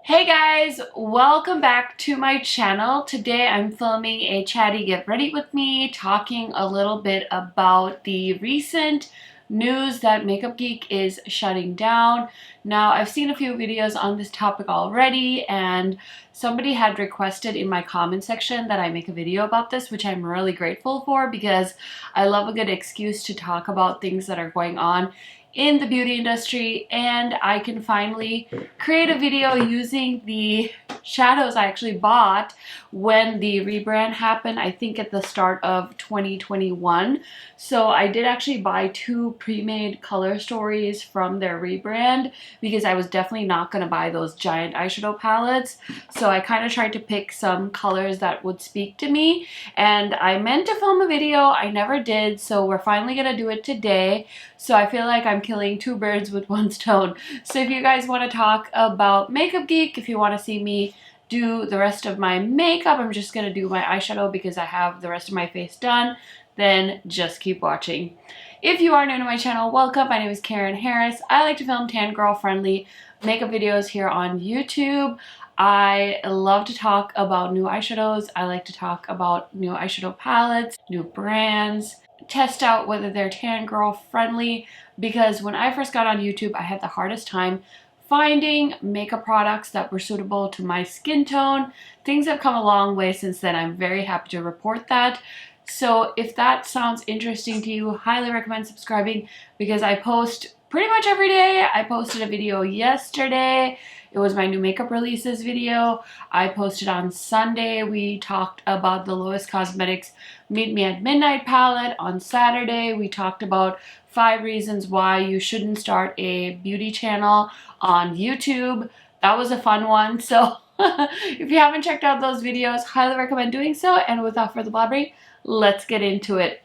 Hey guys, welcome back to my channel. Today I'm filming a chatty get ready with me, talking a little bit about the recent news that Makeup Geek is shutting down. Now, I've seen a few videos on this topic already, and somebody had requested in my comment section that I make a video about this, which I'm really grateful for because I love a good excuse to talk about things that are going on in the beauty industry, and I can finally create a video using the shadows I actually bought when the rebrand happened, I think at the start of 2021. So I did actually buy two pre-made color stories from their rebrand because I was definitely not going to buy those giant eyeshadow palettes. So I kind of tried to pick some colors that would speak to me, and I meant to film a video, I never did, so we're finally going to do it today. So I feel like I'm killing two birds with one stone. So if you guys want to talk about Makeup Geek, if you want to see me do the rest of my makeup, I'm just going to do my eyeshadow because I have the rest of my face done, then just keep watching. If you are new to my channel, welcome. My name is Karen Harris. I like to film tan girl friendly makeup videos here on YouTube. I love to talk about new eyeshadows. I like to talk about new eyeshadow palettes, new brands, test out whether they're tan girl friendly, because when I first got on YouTube, I had the hardest time finding makeup products that were suitable to my skin tone. Things have come a long way since then. I'm very happy to report that. So if that sounds interesting to you, highly recommend subscribing because I post pretty much every day. I posted a video yesterday. It was my new makeup releases video. I posted on Sunday. We talked about the Lowest Cosmetics Meet Me at Midnight palette. On Saturday, we talked about 5 reasons why you shouldn't start a beauty channel on YouTube. That was a fun one. So if you haven't checked out those videos, highly recommend doing so. And without further blabbering, let's get into it.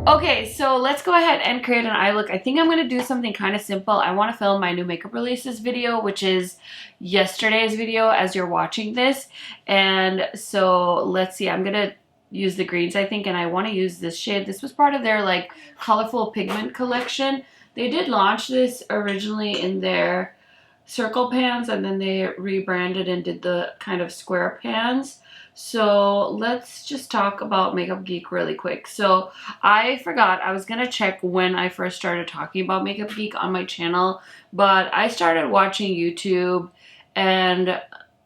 Okay, so let's go ahead and create an eye look. I think I'm going to do something kind of simple. I want to film my new makeup releases video, which is yesterday's video as you're watching this. And so let's see, I'm going to use the greens, I think, and I want to use this shade. This was part of their like colorful pigment collection. They did launch this originally in their circle pans, and then they rebranded and did the kind of square pans. So let's just talk about Makeup Geek really quick. So I forgot, I was going to check when I first started talking about Makeup Geek on my channel, but I started watching YouTube and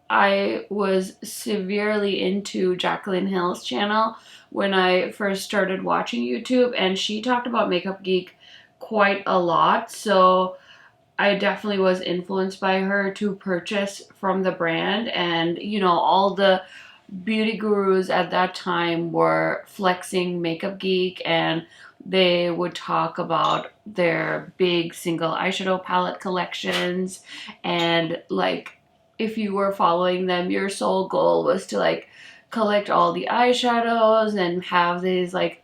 I was severely into Jaclyn Hill's channel when I first started watching YouTube, and she talked about Makeup Geek quite a lot. So I definitely was influenced by her to purchase from the brand, and you know, all the beauty gurus at that time were flexing Makeup Geek, and they would talk about their big single eyeshadow palette collections, and like if you were following them, your sole goal was to like collect all the eyeshadows and have these like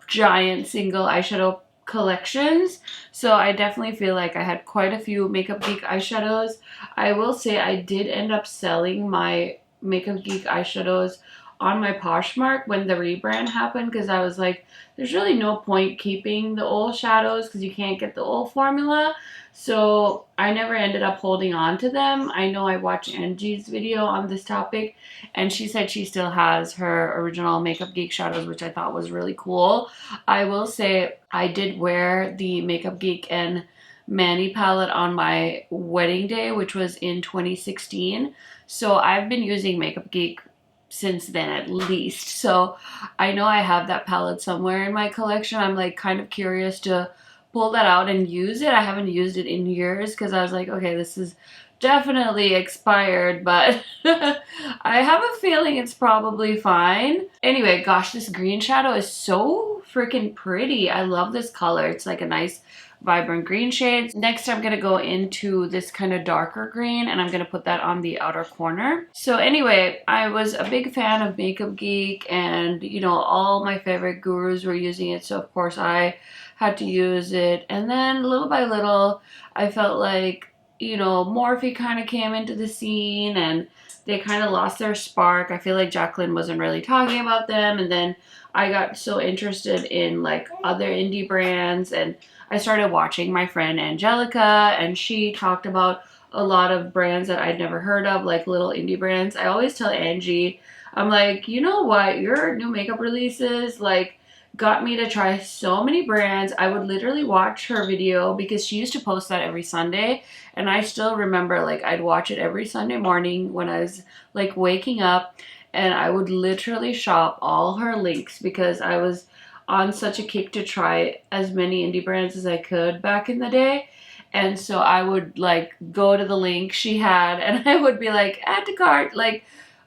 giant single eyeshadow collections. So I definitely feel like I had quite a few Makeup Geek eyeshadows. I will say I did end up selling my Makeup Geek eyeshadows on my Poshmark when the rebrand happened, because I was like, there's really no point keeping the old shadows because you can't get the old formula. So I never ended up holding on to them. I know I watched Angie's video on this topic, and she said she still has her original Makeup Geek shadows, which I thought was really cool. I will say I did wear the Makeup Geek and Manny palette on my wedding day, which was in 2016. So I've been using Makeup Geek since then at least. So I know I have that palette somewhere in my collection. I'm like kind of curious to pull that out and use it. I haven't used it in years because I was like, okay, this is definitely expired, but I have a feeling it's probably fine. Anyway, gosh, this green shadow is so freaking pretty. I love this color. It's like a nice vibrant green shade. Next, I'm going to go into this kind of darker green, and I'm going to put that on the outer corner. So anyway, I was a big fan of Makeup Geek, and you know, all my favorite gurus were using it, so of course I had to use it. And then little by little, I felt like, you know, Morphe kind of came into the scene and they kind of lost their spark. I feel like Jaclyn wasn't really talking about them, and then I got so interested in like other indie brands, and I started watching my friend Angelica, and she talked about a lot of brands that I'd never heard of, like little indie brands. I always tell Angie, I'm like, you know what, your new makeup releases like got me to try so many brands. I would literally watch her video because she used to post that every Sunday, and I still remember like I'd watch it every Sunday morning when I was like waking up, and I would literally shop all her links because I was on such a kick to try as many indie brands as I could back in the day. And so I would like go to the link she had and I would be like, add to cart. Like,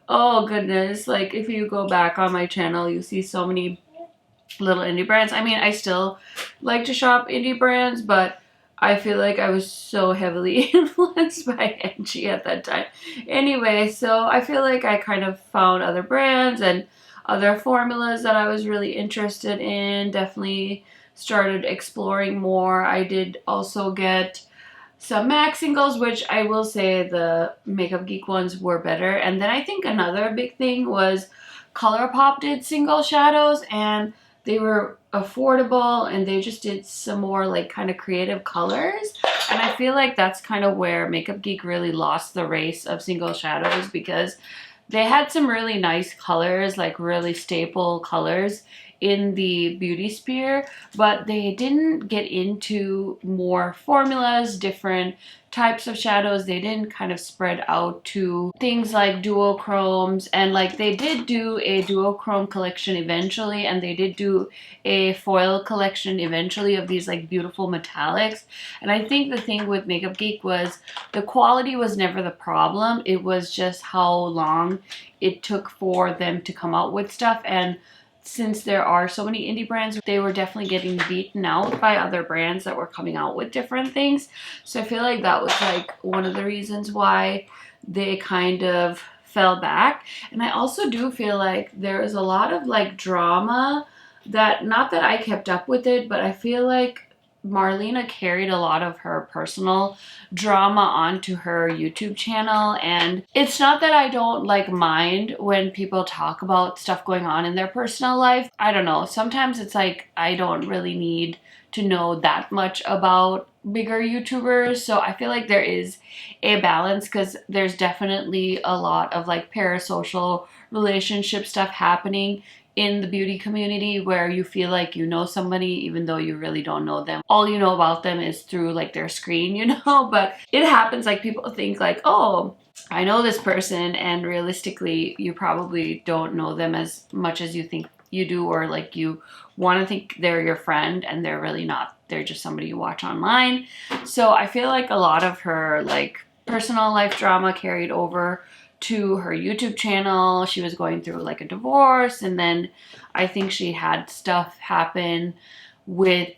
oh goodness, like if you go back on my channel, you see so many little indie brands. I mean, I still like to shop indie brands, but I feel like I was so heavily influenced by Angie at that time. Anyway, so I feel like I kind of found other brands and other formulas that I was really interested in. Definitely started exploring more. I did also get some MAC singles, which I will say the Makeup Geek ones were better. And then I think another big thing was ColourPop did single shadows, and they were affordable and they just did some more like kind of creative colors. And I feel like that's kind of where Makeup Geek really lost the race of single shadows, because they had some really nice colors, like really staple colors in the beauty sphere, but they didn't get into more formulas, different types of shadows. They didn't kind of spread out to things like duochromes, and like they did do a duochrome collection eventually, and they did do a foil collection eventually of these like beautiful metallics. And I think the thing with Makeup Geek was the quality was never the problem. It was just how long it took for them to come out with stuff. And since there are so many indie brands, they were definitely getting beaten out by other brands that were coming out with different things. So I feel like that was like one of the reasons why they kind of fell back. And I also do feel like there is a lot of like drama that, not that I kept up with it, but I feel like Marlena carried a lot of her personal drama onto her YouTube channel. And it's not that I don't like mind when people talk about stuff going on in their personal life. I don't know. Sometimes it's like I don't really need to know that much about bigger YouTubers. So I feel like there is a balance, because there's definitely a lot of like parasocial relationship stuff happening in the beauty community where you feel like you know somebody even though you really don't know them. All you know about them is through like their screen, you know? But it happens, like people think like, oh, I know this person, and realistically you probably don't know them as much as you think you do, or like you want to think they're your friend and they're really not. They're just somebody you watch online. So I feel like a lot of her like personal life drama carried over to her YouTube channel. She was going through like a divorce, and then I think she had stuff happen with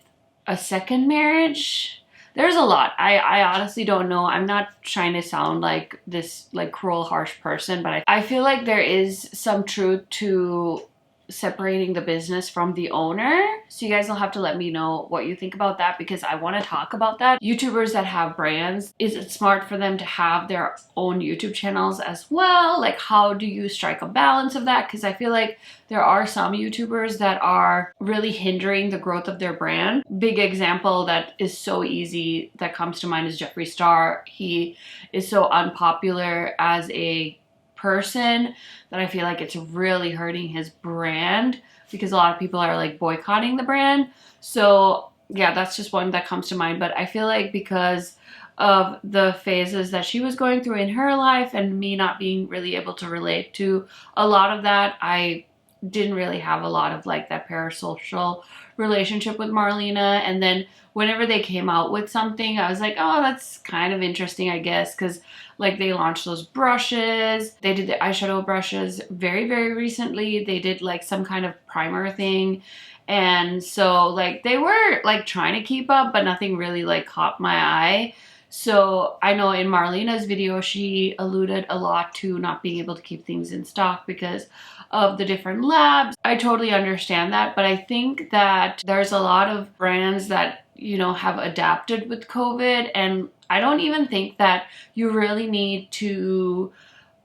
a second marriage. There's a lot. I honestly don't know. I'm not trying to sound like this like cruel, harsh person, but I feel like there is some truth to separating the business from the owner. So you guys will have to let me know what you think about that, because I want to talk about that. YouTubers that have brands, is it smart for them to have their own YouTube channels as well? Like, how do you strike a balance of that? Because I feel like there are some YouTubers that are really hindering the growth of their brand. Big example that is so easy that comes to mind is Jeffree Star. He is so unpopular as a person that I feel like it's really hurting his brand, because a lot of people are like boycotting the brand. So yeah, that's just one that comes to mind. But I feel like because of the phases that she was going through in her life and me not being really able to relate to a lot of that, I didn't really have a lot of like that parasocial relationship with Marlena. And then whenever they came out with something, I was like, oh, that's kind of interesting, I guess, because like they launched those brushes. They did the eyeshadow brushes very, very recently. They did like some kind of primer thing. And so like they were like trying to keep up, but nothing really like caught my eye. So I know in Marlena's video, she alluded a lot to not being able to keep things in stock because of the different labs. I totally understand that, but I think that there's a lot of brands that, you know, have adapted with COVID, and I don't even think that you really need to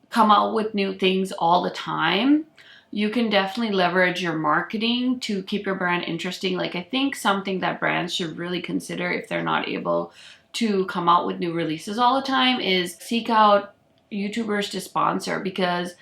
come out with new things all the time. You can definitely leverage your marketing to keep your brand interesting. Like, I think something that brands should really consider if they're not able to come out with new releases all the time is seek out YouTubers to sponsor, because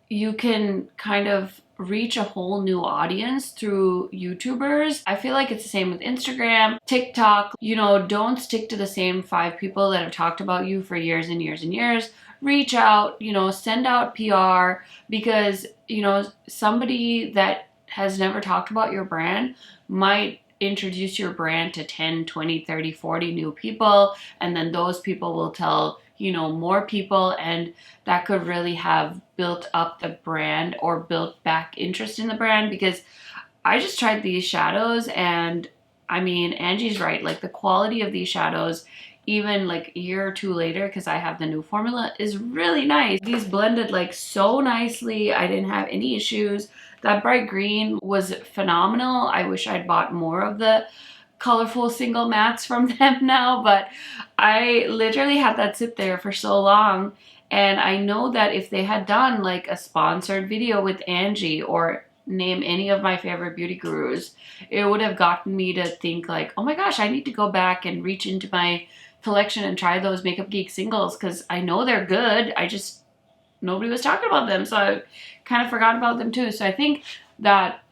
you can kind of reach a whole new audience through YouTubers. I feel like it's the same with Instagram, TikTok. You know, don't stick to the same 5 people that have talked about you for years and years and years. Reach out, you know, send out PR, because, you know, somebody that has never talked about your brand might introduce your brand to 10, 20, 30, 40 new people, and then those people will tell, you know, more people, and that could really have built up the brand or built back interest in the brand. Because I just tried these shadows, and I mean, Angie's right, like the quality of these shadows, even like a year or 2 later, because I have the new formula, is really nice. These blended like so nicely. I didn't have any issues. That bright green was phenomenal. I wish I'd bought more of the colorful single mattes from them now, but I literally had that sit there for so long. And I know that if they had done like a sponsored video with Angie, or name any of my favorite beauty gurus, it would have gotten me to think like, oh my gosh, I need to go back and reach into my collection and try those Makeup Geek singles, because I know they're good. I just, nobody was talking about them, so I kind of forgot about them too. So I think that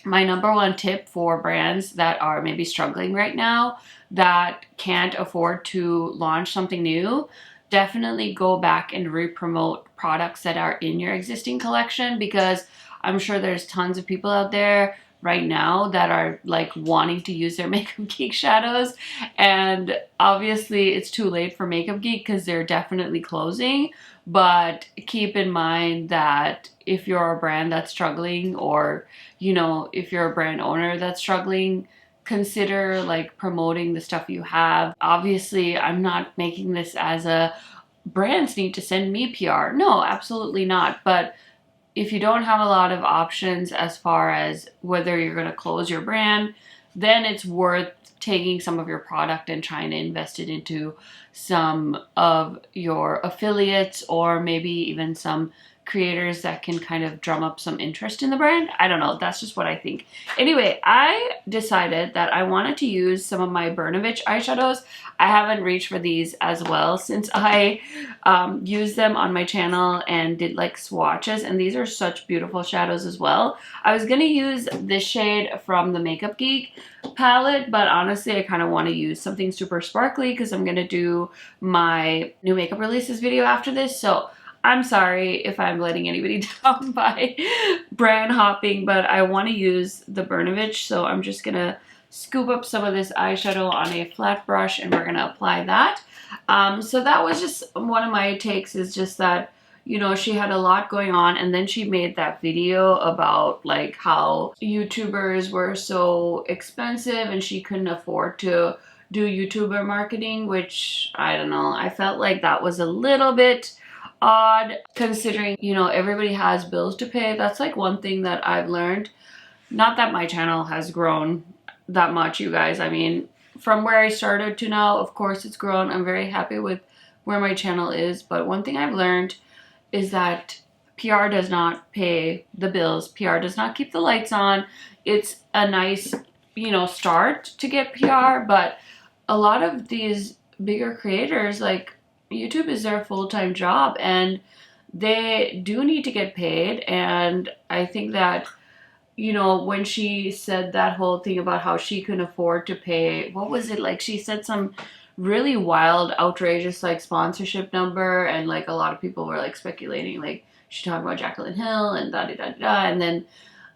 my #1 tip for brands that are maybe struggling right now, that can't afford to launch something new, definitely go back and re-promote products that are in your existing collection, because I'm sure there's tons of people out there right now that are like wanting to use their Makeup Geek shadows, and obviously it's too late for Makeup Geek because they're definitely closing. But keep in mind that if you're a brand that's struggling, or you know, if you're a brand owner that's struggling, consider like promoting the stuff you have. Obviously, I'm not making this as a brands need to send me PR. No, absolutely not. But if you don't have a lot of options as far as whether you're going to close your brand, then it's worth taking some of your product and trying to invest it into some of your affiliates, or maybe even some creators that can kind of drum up some interest in the brand. I don't know. That's just what I think. Anyway, I decided that I wanted to use some of my Burnovich eyeshadows. I haven't reached for these as well since I used them on my channel and did like swatches, and these are such beautiful shadows as well. I was going to use this shade from the Makeup Geek palette, but honestly I kind of want to use something super sparkly because I'm going to do my new makeup releases video after this. So I'm sorry if I'm letting anybody down by brand hopping, but I want to use the Burnovich, so I'm just going to scoop up some of this eyeshadow on a flat brush and we're going to apply that. So that was just one of my takes, is just that, you know, she had a lot going on, and then she made that video about like how YouTubers were so expensive and she couldn't afford to do YouTuber marketing, which I don't know. I felt like that was a little bit odd, considering, you know, everybody has bills to pay. That's like one thing that I've learned. Not that my channel has grown that much, you guys. I mean, from where I started to now, of course it's grown. I'm very happy with where my channel is, but one thing I've learned is that PR does not pay the bills. PR does not keep the lights on. It's a nice, you know, start to get PR, but a lot of these bigger creators, like, YouTube is their full-time job and they do need to get paid. And I think that, you know, when she said that whole thing about how she couldn't afford to pay, what was it, like she said some really wild, outrageous like sponsorship number, and like a lot of people were like speculating, like she talked about Jaclyn Hill and da da da da, and then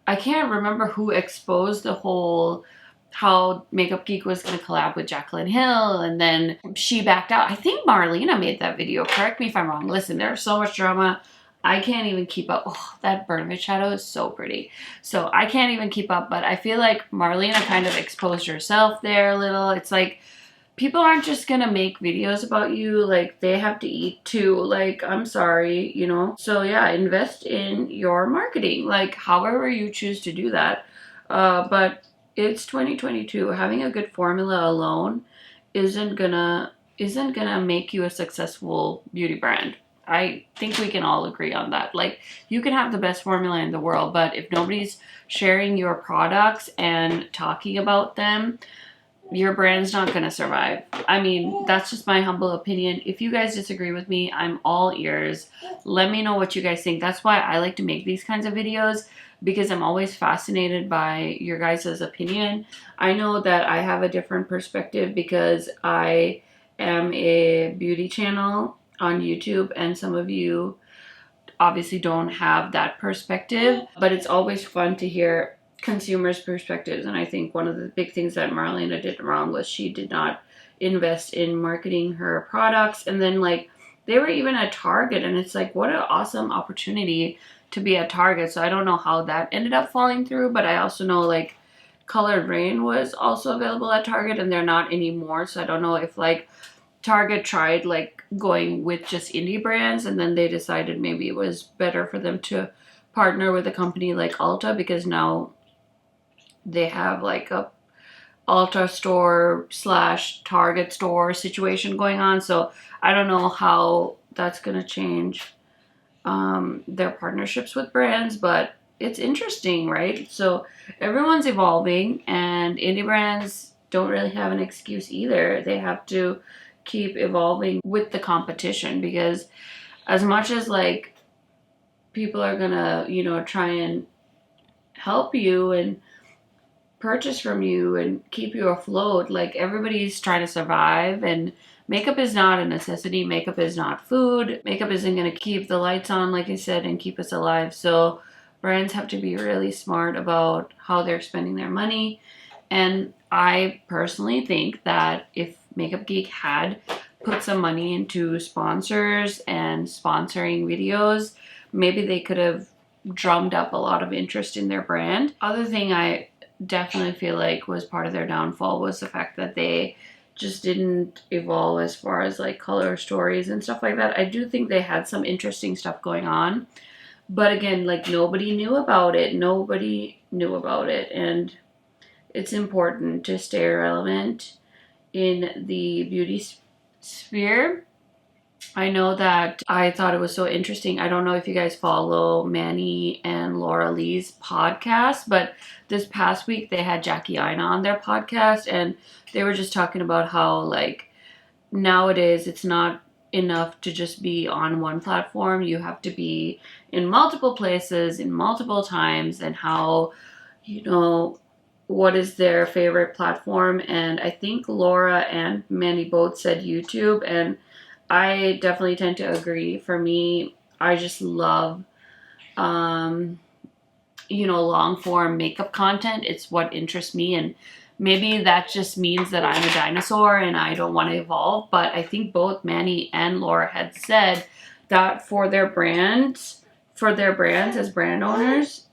I can't remember who exposed the whole how Makeup Geek was going to collab with Jaclyn Hill, and then she backed out. I think Marlena made that video. Correct me if I'm wrong. Listen, there's so much drama. I can't even keep up. Oh, that Burnovich shadow is so pretty. So I can't even keep up, but I feel like Marlena kind of exposed herself there a little. It's like, people aren't just going to make videos about you. Like, they have to eat too. Like, I'm sorry, you know? So yeah, invest in your marketing, like however you choose to do that. But it's 2022. Having a good formula alone isn't gonna make you a successful beauty brand. I think we can all agree on that. Like, you can have the best formula in the world, but if nobody's sharing your products and talking about them, your brand's not gonna survive. I mean, that's just my humble opinion. If you guys disagree with me, I'm all ears. Let me know what you guys think. That's why I like to make these kinds of videos, because I'm always fascinated by your guys' opinion. I know that I have a different perspective because I am a beauty channel on YouTube, and some of you obviously don't have that perspective, but it's always fun to hear consumers' perspectives. And I think one of the big things that Marlena did wrong was she did not invest in marketing her products. And then like they were even at Target, and it's like, what an awesome opportunity to be at Target. So I don't know how that ended up falling through, but I also know like Colored Rain was also available at Target, and they're not anymore. So I don't know if like Target tried like going with just indie brands, and then they decided maybe it was better for them to partner with a company like Ulta, because now they have like a Ulta store / Target store situation going on. So I don't know how that's gonna change their partnerships with brands, but it's interesting, right? So everyone's evolving, and indie brands don't really have an excuse either. They have to keep evolving with the competition, because as much as like people are gonna, you know, try and help you and purchase from you and keep you afloat, like everybody's trying to survive, and makeup is not a necessity. Makeup is not food. Makeup isn't going to keep the lights on, like I said, and keep us alive. So brands have to be really smart about how they're spending their money. And I personally think that if Makeup Geek had put some money into sponsors and sponsoring videos, maybe they could have drummed up a lot of interest in their brand. Other thing I definitely feel like was part of their downfall was the fact that they just didn't evolve as far as like color stories and stuff like that. I do think they had some interesting stuff going on, but again, like nobody knew about it. Nobody knew about it, and it's important to stay relevant in the beauty sphere. I know that I thought it was so interesting. I don't know if you guys follow Manny and Laura Lee's podcast, but this past week they had Jackie Aina on their podcast, and they were just talking about how like nowadays it's not enough to just be on one platform. You have to be in multiple places in multiple times, and how, you know, what is their favorite platform. And I think Laura and Manny both said YouTube, and I definitely tend to agree. For me, I just love, you know, long form makeup content. It's what interests me, and maybe that just means that I'm a dinosaur and I don't want to evolve. But I think both Manny and Laura had said that for their brands as brand owners,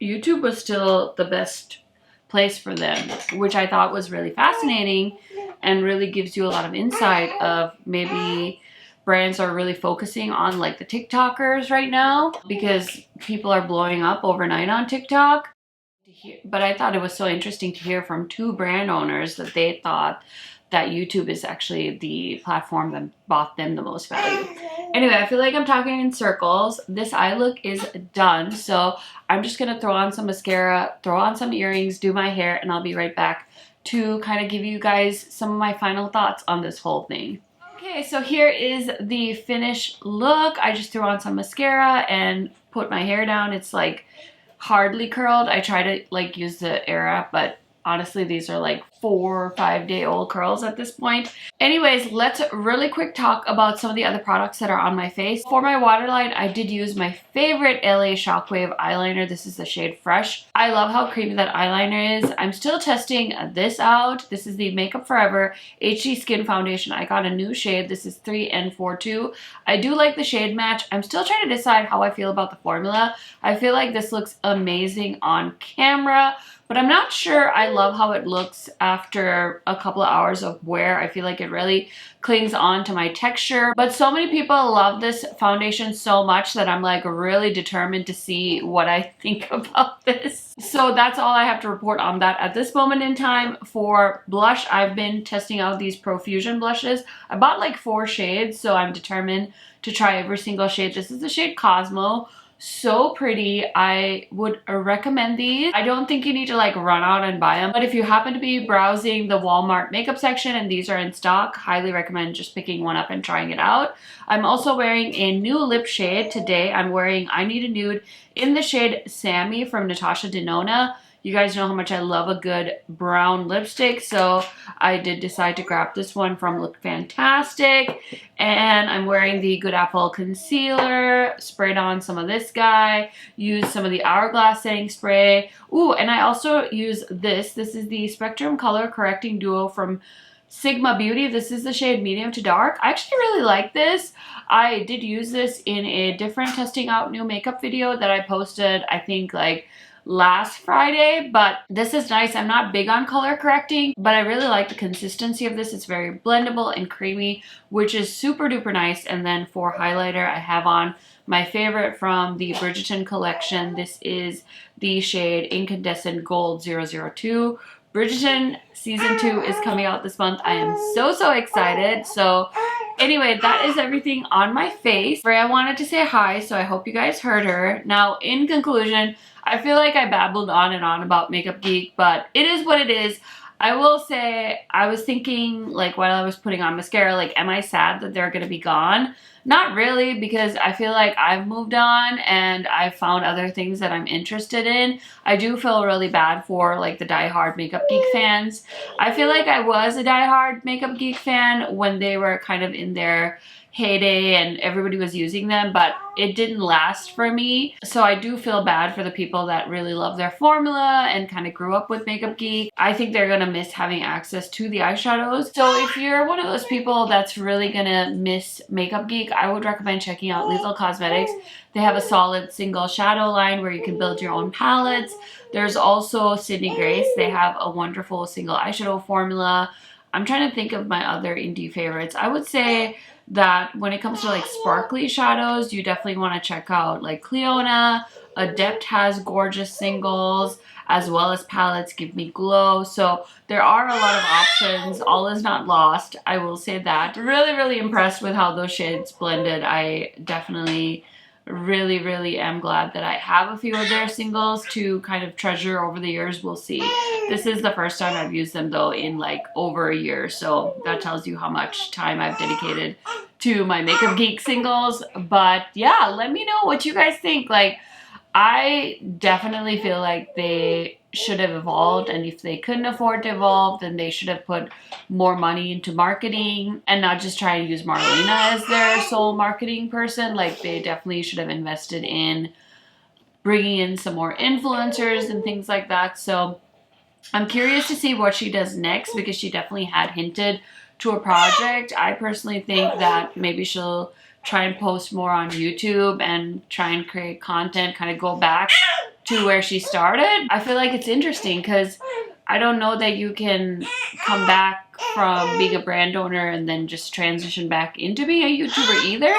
YouTube was still the best place for them, which I thought was really fascinating and really gives you a lot of insight of maybe brands are really focusing on like the TikTokers right now, because people are blowing up overnight on TikTok. But I thought it was so interesting to hear from two brand owners that they thought that YouTube is actually the platform that brought them the most value. Anyway, I feel like I'm talking in circles. This eye look is done, so I'm just gonna throw on some mascara, throw on some earrings, do my hair, and I'll be right back to kind of give you guys some of my final thoughts on this whole thing. Okay, so here is the finished look. I just threw on some mascara and put my hair down. It's like hardly curled. I try to like use the Era, but honestly these are like 4 or 5 day old curls at this point. Anyways, let's really quick talk about some of the other products that are on my face. For my waterline, I did use my favorite LA Shockwave eyeliner. This is the shade Fresh. I love how creamy that eyeliner is. I'm still testing this out. This is the Makeup Forever HD Skin Foundation. I got a new shade. This is 3N42. I do like the shade match. I'm still trying to decide how I feel about the formula. I feel like this looks amazing on camera, but I'm not sure I love how it looks after a couple of hours of wear. I feel like it really clings on to my texture. But so many people love this foundation so much that I'm like really determined to see what I think about this. So that's all I have to report on that at this moment in time. For blush, I've been testing out these Profusion blushes. I bought like 4 shades, so I'm determined to try every single shade. This is the shade Cosmo. So pretty. I would recommend these. I don't think you need to like run out and buy them, but if you happen to be browsing the Walmart makeup section and these are in stock, highly recommend just picking one up and trying it out. I'm also wearing a new lip shade today. I'm wearing I Need a Nude in the shade Sammy from Natasha Denona. You guys know how much I love a good brown lipstick, so I did decide to grab this one from Look Fantastic. And I'm wearing the Good Apple concealer, sprayed on some of this guy, used some of the Hourglass setting spray. Ooh, and I also use this. This is the Spectrum Color Correcting Duo from Sigma Beauty. This is the shade medium to dark. I actually really like this. I did use this in a different testing out new makeup video that I posted, I think like last Friday, but this is nice. I'm not big on color correcting, but I really like the consistency of this. It's very blendable and creamy, which is super duper nice. And then for highlighter, I have on my favorite from the Bridgerton collection. This is the shade Incandescent Gold 002. Bridgerton season 2 is coming out this month. I am so excited. So anyway, that is everything on my face. Freya wanted to say hi, so I hope you guys heard her. Now, in conclusion, I feel like I babbled on and on about Makeup Geek, but it is what it is. I will say, I was thinking, like, while I was putting on mascara, like, am I sad that they're gonna be gone? Not really, because I feel like I've moved on and I've found other things that I'm interested in. I do feel really bad for, like, the diehard Makeup Geek fans. I feel like I was a diehard Makeup Geek fan when they were kind of in their heyday and everybody was using them, but it didn't last for me. So I do feel bad for the people that really love their formula and kind of grew up with Makeup Geek. I think they're gonna miss having access to the eyeshadows. So if you're one of those people that's really gonna miss Makeup Geek, I would recommend checking out Lethal Cosmetics. They have a solid single shadow line where you can build your own palettes. There's also Sydney Grace. They have a wonderful single eyeshadow formula. I'm trying to think of my other indie favorites. I would say that when it comes to like sparkly shadows, you definitely want to check out like Cleona. Adept has gorgeous singles as well as palettes. Give Me Glow. So there are a lot of options. All is not lost, I will say that. Really impressed with how those shades blended. I definitely really am glad that I have a few of their singles to kind of treasure over the years. We'll see. This is the first time I've used them though in like over a year, so that tells you how much time I've dedicated to my Makeup Geek singles. But yeah, let me know what you guys think. Like, I definitely feel like they should have evolved, and if they couldn't afford to evolve, then they should have put more money into marketing and not just try and use Marlena as their sole marketing person. Like, they definitely should have invested in bringing in some more influencers and things like that. So I'm curious to see what she does next, because she definitely had hinted to a project. I personally think that maybe she'll try and post more on YouTube and try and create content, kind of go back to where she started. I feel like it's interesting because I don't know that you can come back from being a brand owner and then just transition back into being a YouTuber either.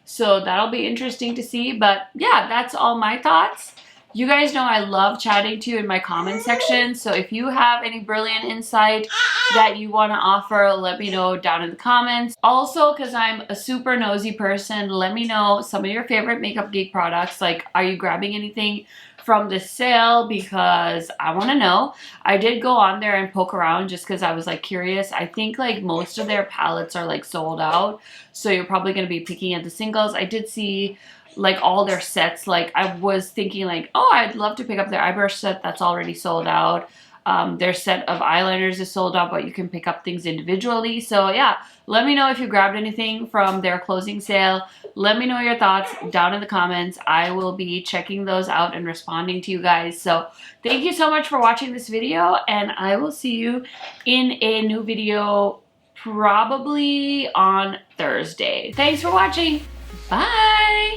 So that'll be interesting to see. But yeah, that's all my thoughts. You guys know I love chatting to you in my comment section. So if you have any brilliant insight that you want to offer, let me know down in the comments. Also, because I'm a super nosy person, let me know some of your favorite Makeup Geek products. Like, are you grabbing anything from this sale? Because I want to know. I did go on there and poke around just because I was like curious. I think like most of their palettes are like sold out, so you're probably going to be picking at the singles. I did see like all their sets. Like, I was thinking like, oh, I'd love to pick up their eyebrush set. That's already sold out. Their set of eyeliners is sold out, but you can pick up things individually. So yeah, let me know if you grabbed anything from their closing sale. Let me know your thoughts down in the comments. I will be checking those out and responding to you guys. So thank you so much for watching this video, and I will see you in a new video probably on Thursday. Thanks for watching. Bye.